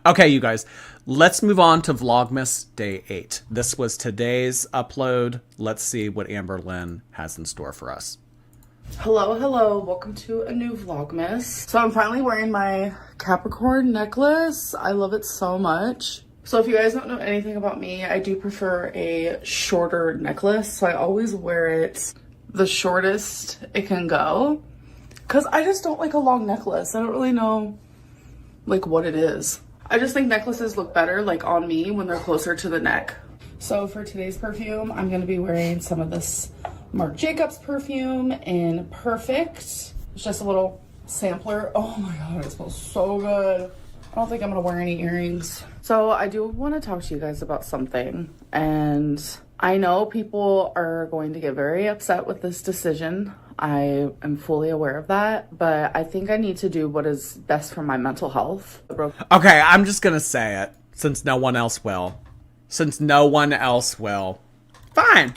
Okay, you guys, let's move on to Vlogmas Day 8. This was today's upload. Let's see what Amber Lynn has in store for us. Hello, welcome to a new Vlogmas. So I'm finally wearing my Capricorn necklace. I love it so much. So if you guys don't know anything about me, I do prefer a shorter necklace. So I always wear it the shortest it can go. Cause I just don't like a long necklace. I don't really know like what it is. I just think necklaces look better like on me when they're closer to the neck. So for today's perfume, I'm gonna be wearing some of this Marc Jacobs perfume in Perfect. It's just a little sampler. Oh my god, it smells so good. I don't think I'm gonna wear any earrings. So I do want to talk to you guys about something, and I know people are going to get very upset with this decision. I am fully aware of that, but I think I need to do what is best for my mental health. Okay, I'm just gonna say it, since no one else will. Fine.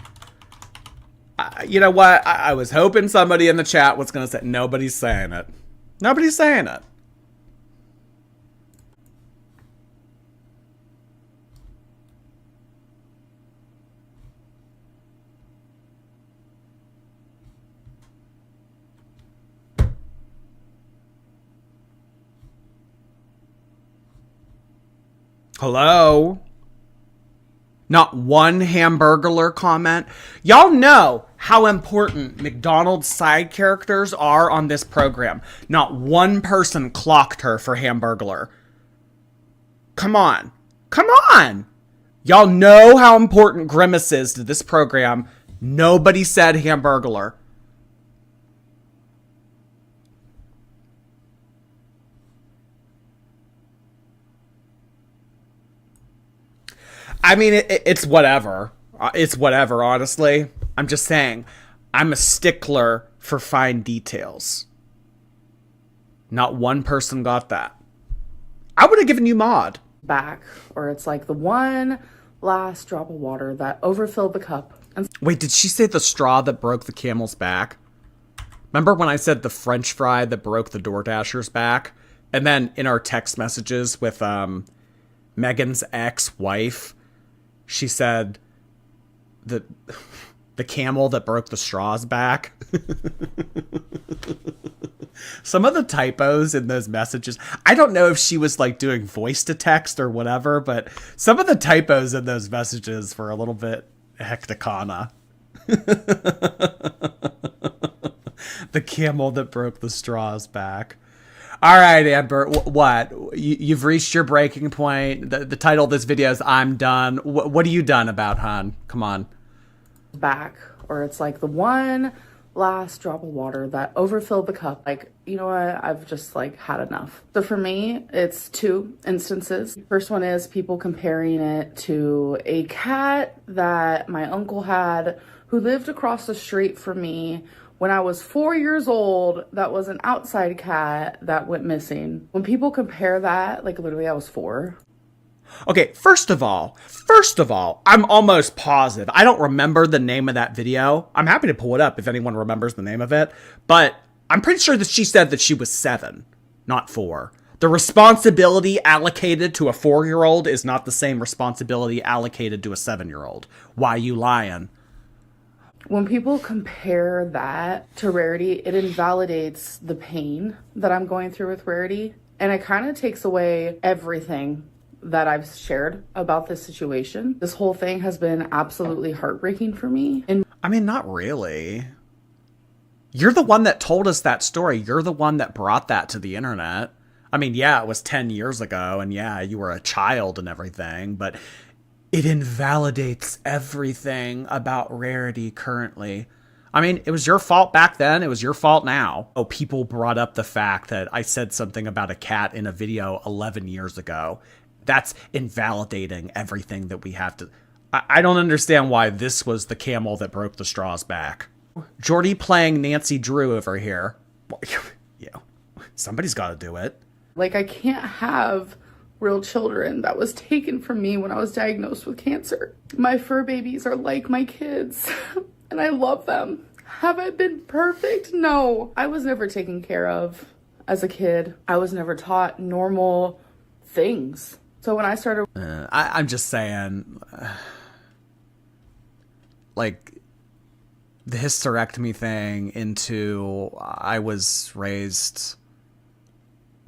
You know what? I was hoping somebody in the chat was gonna say, nobody's saying it. Nobody's saying it. Hello? Not one Hamburglar comment. Y'all know how important McDonald's side characters are on this program. Not one person clocked her for Hamburglar. Come on. Come on. Y'all know how important Grimace is to this program. Nobody said Hamburglar. I mean, it's whatever. It's whatever, honestly. I'm just saying, I'm a stickler for fine details. Not one person got that. I would have given you mod. Back, or it's like the one last drop of water that overfilled the cup. And wait, did she say the straw that broke the camel's back? Remember when I said the French fry that broke the DoorDasher's back? And then in our text messages with Megan's ex-wife, she said the camel that broke the straw's back. Some of the typos in those messages, I don't know if she was like doing voice to text or whatever, but some of the typos in those messages were a little bit hecticana. The camel that broke the straw's back. All right, Amber, what? You've reached your breaking point. The title of this video is I'm Done. What are you done about, hon? Come on. Back, or it's like the one last drop of water that overfilled the cup. Like, you know what? I've just like had enough. So for me, it's two instances. First one is people comparing it to a cat that my uncle had who lived across the street from me when I was 4 years old. That was an outside cat that went missing. When people compare that, like literally I was 4. Okay, first of all, I'm almost positive. I don't remember the name of that video. I'm happy to pull it up if anyone remembers the name of it. But I'm pretty sure that she said that she was 7, not 4. The responsibility allocated to a 4-year-old is not the same responsibility allocated to a 7-year-old. Why you lying? When people compare that to Rarity, it invalidates the pain that I'm going through with Rarity. And it kind of takes away everything that I've shared about this situation. This whole thing has been absolutely heartbreaking for me. And I mean, not really. You're the one that told us that story. You're the one that brought that to the internet. I mean, yeah, it was 10 years ago, and yeah, you were a child and everything, but it invalidates everything about Rarity currently. I mean, it was your fault back then. It was your fault now. Oh, people brought up the fact that I said something about a cat in a video 11 years ago. That's invalidating everything that we have to... I don't understand why this was the camel that broke the straw's back. Jordy playing Nancy Drew over here. Yeah, somebody's got to do it. like, I can't have real children. That was taken from me when I was diagnosed with cancer. My fur babies are like my kids and I love them. Have I been perfect? No. I was never taken care of as a kid. I was never taught normal things. So when I started... I'm just saying, like, the hysterectomy thing into I was raised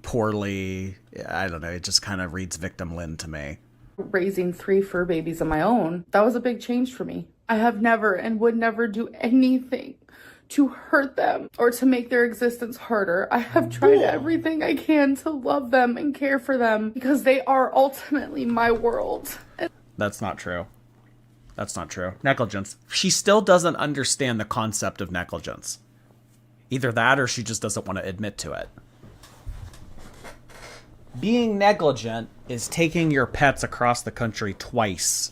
poorly, I don't know, it just kind of reads victim Lynn to me. Raising 3 fur babies of my own, that was a big change for me. I have never and would never do anything to hurt them or to make their existence harder. I have tried everything I can to love them and care for them because they are ultimately my world. That's not true. That's not true. Negligence. She still doesn't understand the concept of negligence. Either that or she just doesn't want to admit to it. Being negligent is taking your pets across the country twice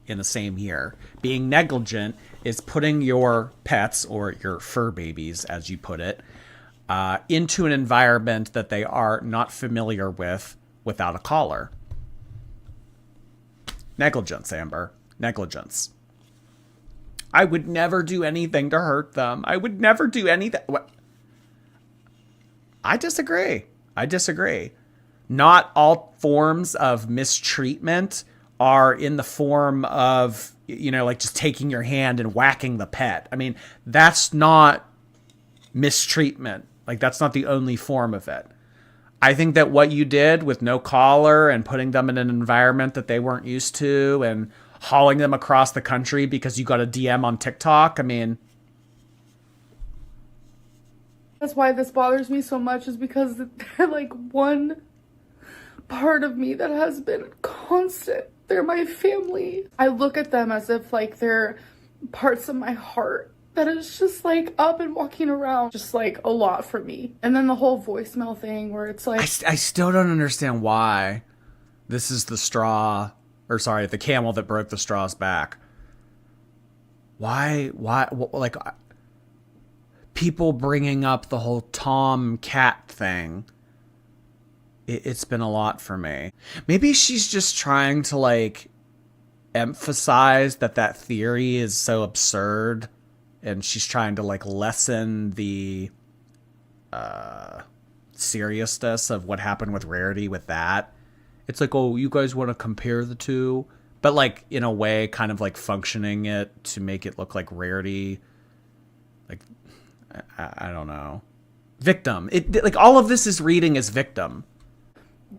in the same year. Being negligent is putting your pets, or your fur babies, as you put it, into an environment that they are not familiar with without a collar. Negligence, Amber. Negligence. I would never do anything to hurt them. I would never do anything. I disagree. I disagree. Not all forms of mistreatment are in the form of, you know, like just taking your hand and whacking the pet. I mean, that's not mistreatment. Like, that's not the only form of it. I think that what you did with no collar and putting them in an environment that they weren't used to and hauling them across the country because you got a DM on TikTok, I mean... That's why this bothers me so much, is because they're like one part of me that has been constant. They're my family. I look at them as if like they're parts of my heart that is just like up and walking around, just like a lot for me. And then the whole voicemail thing where it's like... I still don't understand why this is the straw, or sorry, the camel that broke the straw's back. Why, like, people bringing up the whole Tom cat thing. It's been a lot for me. Maybe she's just trying to, like, emphasize that theory is so absurd, and she's trying to, like, lessen the seriousness of what happened with Rarity with that. It's like, oh, you guys want to compare the two? But, like, in a way, kind of, like, functioning it to make it look like Rarity, like, I don't know. Victim. Like, all of this is reading as victim.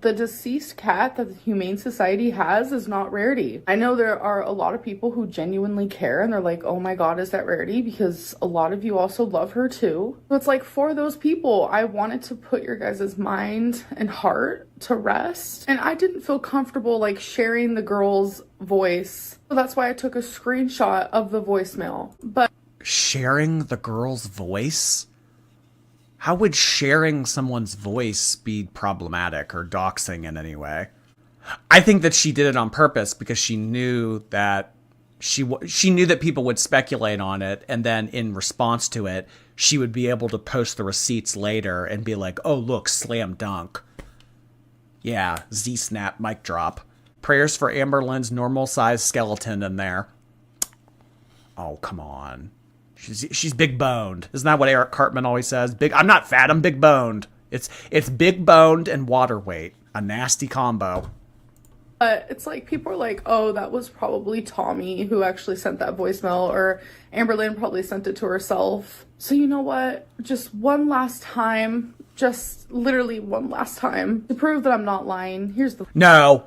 The deceased cat that the Humane Society has is not Rarity. I know there are a lot of people who genuinely care and they're like, oh my god, is that Rarity? Because a lot of you also love her too. So it's like, for those people, I wanted to put your guys' mind and heart to rest. And I didn't feel comfortable like sharing the girl's voice. So that's why I took a screenshot of the voicemail. But sharing the girl's voice? How would sharing someone's voice be problematic or doxing in any way? I think that she did it on purpose because she knew that she knew that people would speculate on it, and then in response to it, she would be able to post the receipts later and be like, "Oh, look, slam dunk. Yeah, Z-snap, mic drop. Prayers for Amber Lynn's normal-sized skeleton in there." Oh, come on. She's big boned. Isn't that what Eric Cartman always says? I'm not fat, I'm big boned. It's big boned and water weight. A nasty combo. But it's like, people are like, oh, that was probably Tommy who actually sent that voicemail, or Amber Lynn probably sent it to herself. So you know what? Just one last time, just literally one last time, to prove that I'm not lying, here's the... No.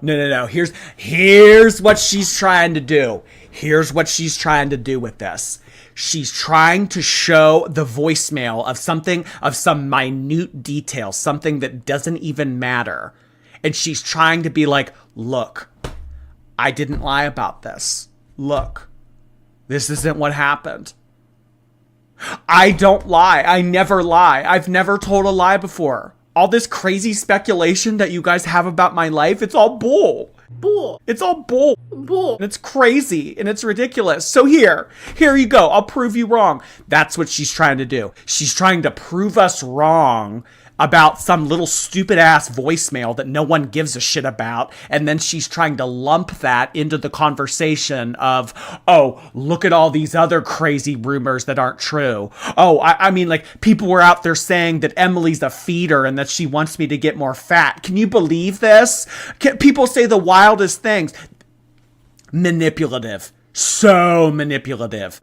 Here's what she's trying to do. Here's what she's trying to do with this. She's trying to show the voicemail of something, of some minute detail, something that doesn't even matter. And she's trying to be like, look, I didn't lie about this. Look, this isn't what happened. I don't lie. I never lie. I've never told a lie before. All this crazy speculation that you guys have about my life, it's all bull. Bull. It's all bull. Bull. And it's crazy and it's ridiculous. So here you go. I'll prove you wrong. That's what she's trying to do. She's trying to prove us wrong about some little stupid ass voicemail that no one gives a shit about, and then she's trying to lump that into the conversation of, oh, look at all these other crazy rumors that aren't true. Oh, I mean, like, people were out there saying that Emily's a feeder and that she wants me to get more fat. Can you believe this? People say the wildest things. Manipulative. So manipulative.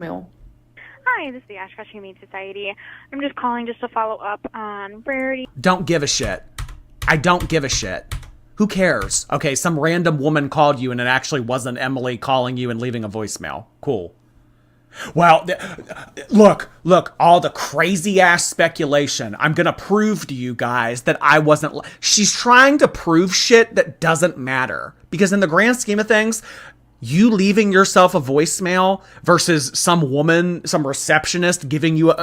Hi, this is the Ash Humane Society. I'm just calling just to follow up on Rarity. Don't give a shit. I don't give a shit. Who cares? Okay, some random woman called you and it actually wasn't Emily calling you and leaving a voicemail. Cool. Well, look, all the crazy ass speculation. I'm gonna prove to you guys that I wasn't. She's trying to prove shit that doesn't matter. Because in the grand scheme of things, you leaving yourself a voicemail versus some woman, some receptionist sending you a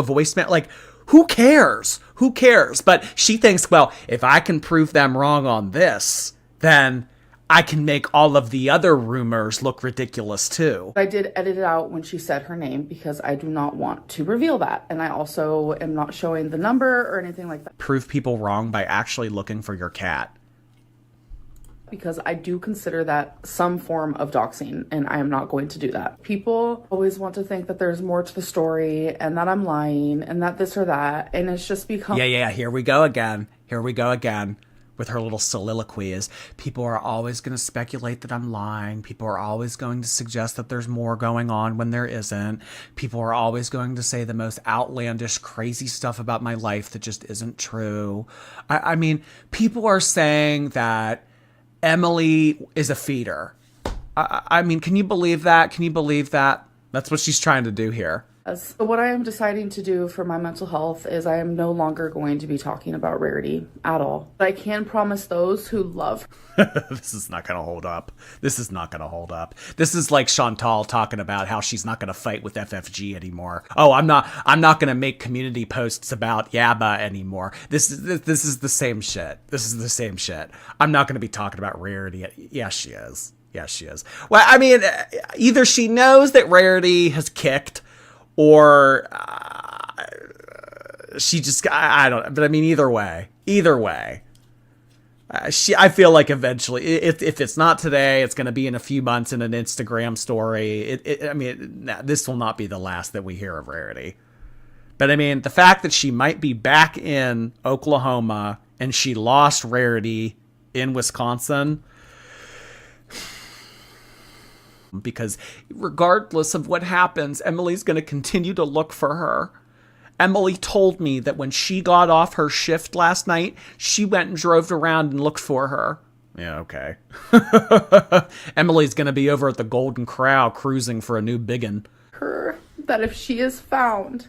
voicemail, like, who cares? Who cares? But she thinks, well, if I can prove them wrong on this, then I can make all of the other rumors look ridiculous too. I did edit it out when she said her name because I do not want to reveal that. And I also am not showing the number or anything like that. Prove people wrong by actually looking for your cat. Because I do consider that some form of doxing, and I am not going to do that. People always want to think that there's more to the story and that I'm lying and that this or that, and it's just become... Yeah, here we go again. With her little soliloquies. People are always going to speculate that I'm lying. People are always going to suggest that there's more going on when there isn't. People are always going to say the most outlandish, crazy stuff about my life that just isn't true. I mean, people are saying that Emily is a feeder. I mean, can you believe that? Can you believe that? That's what she's trying to do here. So what I am deciding to do for my mental health is I am no longer going to be talking about Rarity at all. But I can promise those who love... This is not going to hold up. This is like Chantal talking about how she's not going to fight with FFG anymore. Oh, I'm not going to make community posts about Yabba anymore. This is the same shit. I'm not going to be talking about Rarity. Yes, she is. Well, I mean, either she knows that Rarity has kicked, or she just, I don't know. But I mean, either way, I feel like eventually, if it's not today, it's going to be in a few months in an Instagram story. This will not be the last that we hear of Rarity. But I mean, the fact that she might be back in Oklahoma and she lost Rarity in Wisconsin, because regardless of what happens, Emily's going to continue to look for her. Emily told me that when she got off her shift last night, she went and drove around and looked for her. Yeah, okay. Emily's going to be over at the Golden Corral cruising for a new biggin. Her, that if she is found,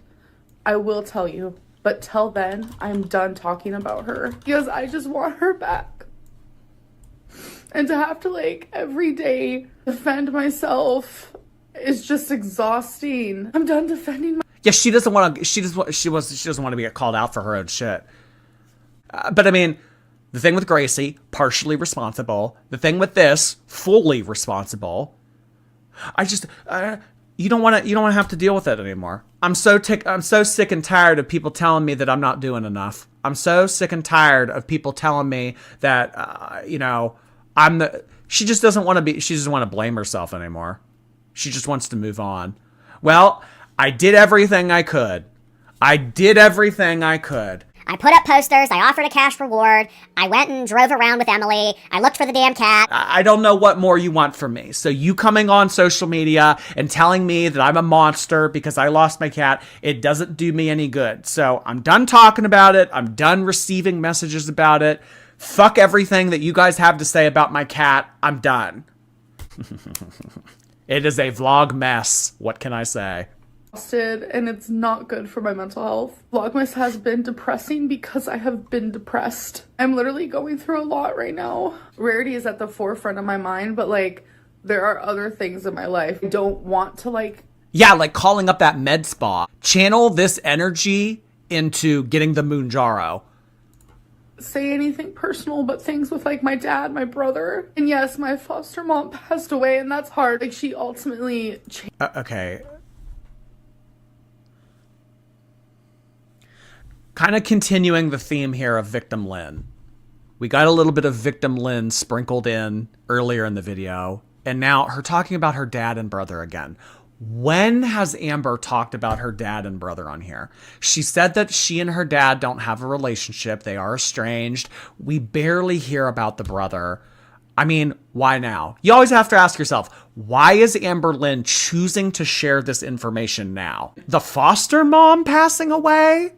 I will tell you. But till then, I'm done talking about her. Because I just want her back. And to have to, like, every day defend myself is just exhausting. I'm done defending myself. Yeah, she doesn't want to. She doesn't want to be called out for her own shit. But I mean, the thing with Gracie, partially responsible. The thing with this, fully responsible. You don't want to have to deal with it anymore. I'm so sick and tired of people telling me that I'm not doing enough. I'm so sick and tired of people telling me that she just doesn't want to blame herself anymore. She just wants to move on. Well, I did everything I could. I put up posters, I offered a cash reward, I went and drove around with Emily, I looked for the damn cat. I don't know what more you want from me. So you coming on social media and telling me that I'm a monster because I lost my cat, it doesn't do me any good. So I'm done talking about it. I'm done receiving messages about it. Fuck everything that you guys have to say about my cat. I'm done. It is a Vlogmess. What can I say? And it's not good for my mental health. Vlogmas has been depressing because I have been depressed. I'm literally going through a lot right now. Rarity is at the forefront of my mind, but like there are other things in my life. I don't want to like calling up that med spa. Channel this energy into getting the Moonjaro. Say anything personal, but things with like my dad, my brother, and yes, my foster mom passed away, and that's hard. Like she ultimately okay. Kind of continuing the theme here of Victim Lynn. We got a little bit of Victim Lynn sprinkled in earlier in the video, and now her talking about her dad and brother again. When has Amber talked about her dad and brother on here? She said that she and her dad don't have a relationship. They are estranged. We barely hear about the brother. I mean, why now? You always have to ask yourself, why is Amber Lynn choosing to share this information now? The foster mom passing away?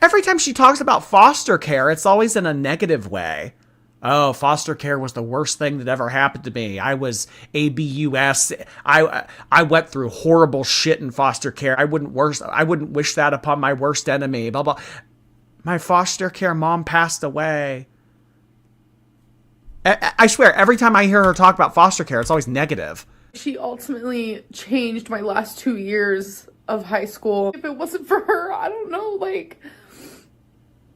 Every time she talks about foster care, it's always in a negative way. Oh, foster care was the worst thing that ever happened to me. I was ABUS. I went through horrible shit in foster care. I wouldn't wish that upon my worst enemy. Blah blah. My foster care mom passed away. I swear, every time I hear her talk about foster care, it's always negative. She ultimately changed my last 2 years of high school. If it wasn't for her, I don't know, like,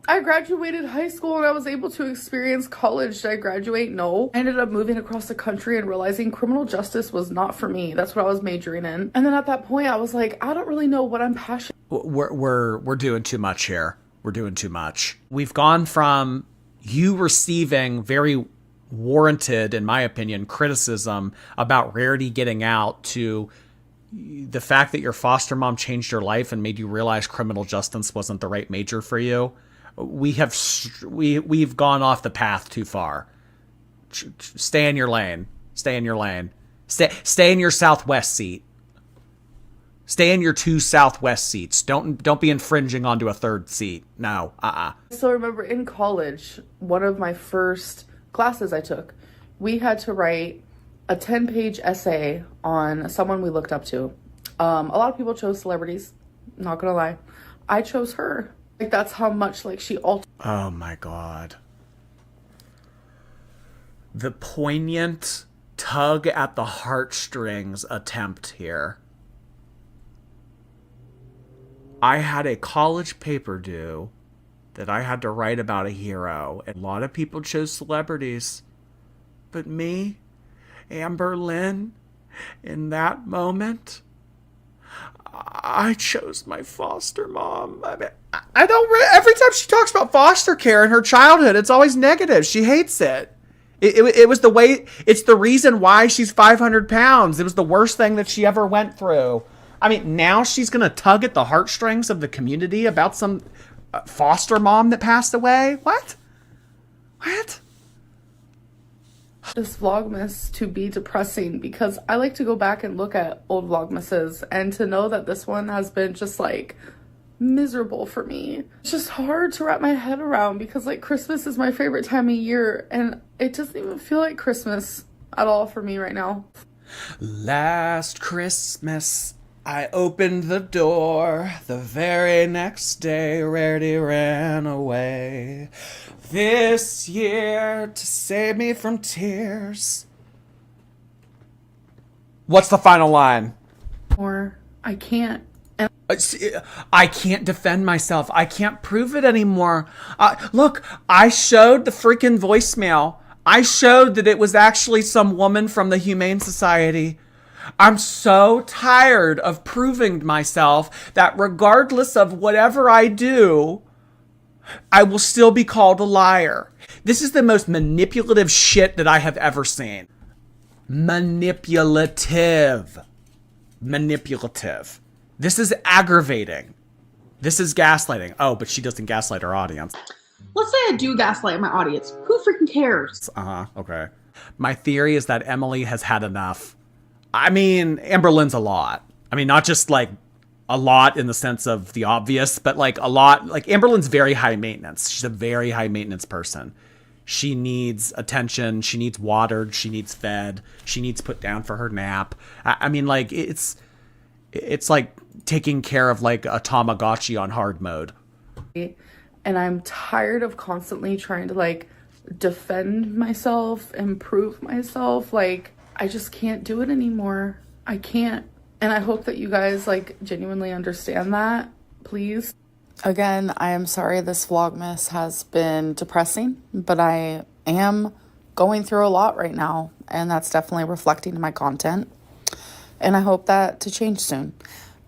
I graduated high school and I was able to experience college. Did I graduate? No. I ended up moving across the country and realizing criminal justice was not for me. That's what I was majoring in. And then at that point, I was like, I don't really know what I'm passionate. We're doing too much here. We're doing too much. We've gone from you receiving very warranted, in my opinion, criticism about Rarity getting out to the fact that your foster mom changed your life and made you realize criminal justice wasn't the right major for you. We've gone off the path too far. Stay in your lane. Stay in your lane. Stay in your southwest seat. Stay in your 2 southwest seats. Don't be infringing onto a 3rd seat. No. So remember in college, one of my first classes I took, we had to write a 10-page essay on someone we looked up to. A lot of people chose celebrities, not gonna lie. I chose her. Like, that's how much, like, she altered. Oh my God. The poignant tug at the heartstrings attempt here. I had a college paper due that I had to write about a hero, and a lot of people chose celebrities. But me, Amber Lynn, in that moment, I chose my foster mom. I mean, every time she talks about foster care in her childhood, it's always negative. She hates it. It was the way, it's the reason why she's 500 pounds. It was the worst thing that she ever went through. I mean, now she's going to tug at the heartstrings of the community about some foster mom that passed away? What? This Vlogmas to be depressing because I like to go back and look at old Vlogmases, and to know that this one has been just like miserable for me. It's just hard to wrap my head around because, like, Christmas is my favorite time of year and it doesn't even feel like Christmas at all for me right now. Last Christmas, I opened the door. The very next day, Rarity ran away. This year, to save me from tears. What's the final line? Or I can't. I can't defend myself. I can't prove it anymore. Look, I showed the freaking voicemail. I showed that it was actually some woman from the Humane Society. I'm so tired of proving to myself that regardless of whatever I do, I will still be called a liar. This is the most manipulative shit that I have ever seen. Manipulative. This is aggravating. This is gaslighting. Oh, but she doesn't gaslight her audience. Let's say I do gaslight my audience. Who freaking cares? Okay. My theory is that Emily has had enough. I mean, Amber Lynn's a lot. I mean, not just like a lot in the sense of the obvious, but like a lot. Like, Amber Lynn's very high maintenance. She's a very high maintenance person. She needs attention. She needs watered. She needs fed. She needs put down for her nap. I mean, like, it's like taking care of like a Tamagotchi on hard mode. And I'm tired of constantly trying to like defend myself and prove myself. Like, I just can't do it anymore. I can't. And I hope that you guys like genuinely understand that, please. Again, I am sorry this Vlogmas has been depressing, but I am going through a lot right now, and that's definitely reflecting in my content. And I hope that to change soon.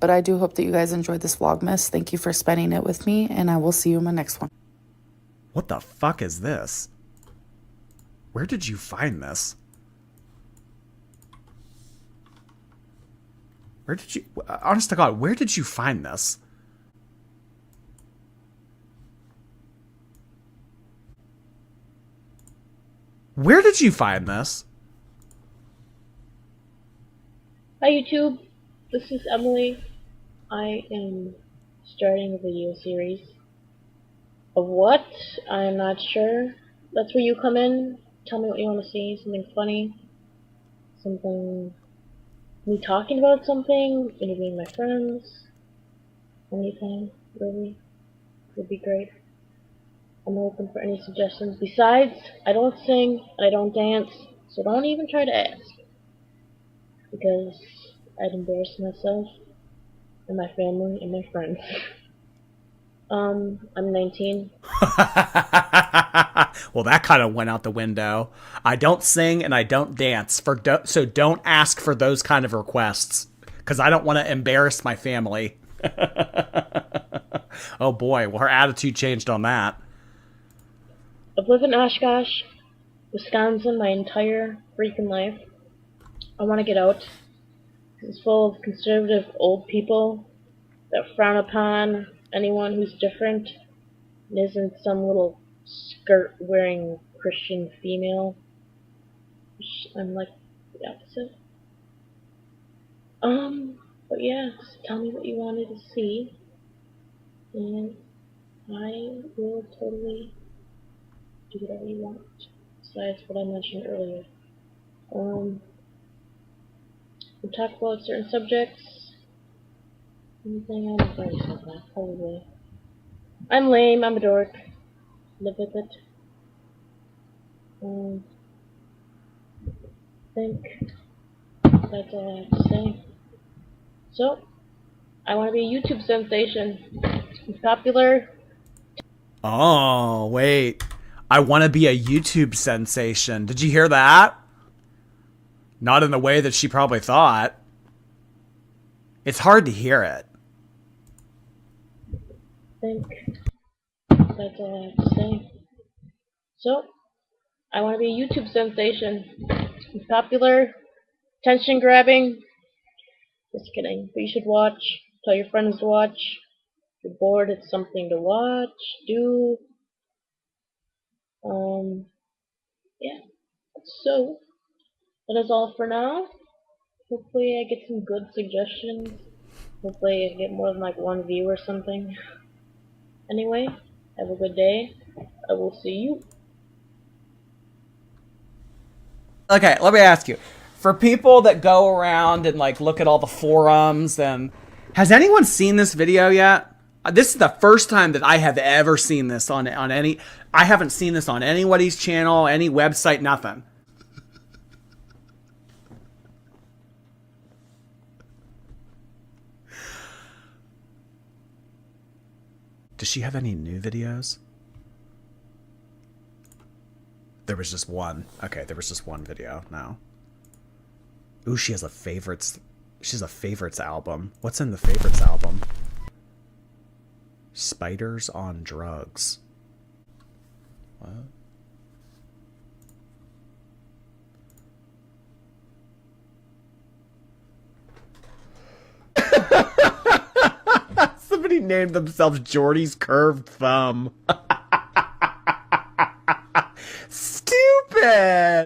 But I do hope that you guys enjoyed this Vlogmas. Thank you for spending it with me, and I will see you in my next one. What the fuck is this? Where did you find this? Where did you... Honest to God, where did you find this? Where did you find this? Hi YouTube, this is Emily. I am starting a video series. Of what? I'm not sure. That's where you come in. Tell me what you want to see. Something funny. Something... me talking about something. Interviewing my friends. Anything, really. Would be great. I'm open for any suggestions. Besides, I don't sing, and I don't dance, so don't even try to ask. Because I'd embarrass myself, and my family, and my friends. I'm 19. Well, that kind of went out the window. I don't sing and I don't dance, so don't ask for those kind of requests, because I don't want to embarrass my family. Oh boy, well, her attitude changed on that. I've lived in Oshkosh, Wisconsin my entire freaking life. I want to get out. It's full of conservative old people that frown upon anyone who's different and isn't some little skirt-wearing Christian female. I'm like the opposite. But yeah, just tell me what you wanted to see, and I will totally do whatever you want. Besides what I mentioned earlier. We'll talk about certain subjects. Anything I'm afraid of that, probably. I'm lame, I'm a dork. Live with it. I think that's all I have to say. So, I want to be a YouTube sensation. It's popular. Oh, wait. I want to be a YouTube sensation. Did you hear that? Not in the way that she probably thought. It's hard to hear it. I think that's all I have to say. So, I want to be a YouTube sensation. It's popular. Attention grabbing. Just kidding. But you should watch. Tell your friends to watch. If you're bored, it's something to watch. Do. Yeah. So, that is all for now. Hopefully I get some good suggestions. Hopefully I get more than like one view or something. Anyway, have a good day. I will see you. Okay, let me ask you. For people that go around and like look at all the forums, and has anyone seen this video yet? This is the first time that I have ever seen this on any. I haven't seen this on anybody's channel, any website, nothing. Does she have any new videos? There was just one. Okay, there was just one video now. Ooh, she has a favorites. She has a favorites album. What's in the favorites album? Spiders on Drugs. What? Somebody named themselves Jordy's Curved Thumb. Stupid!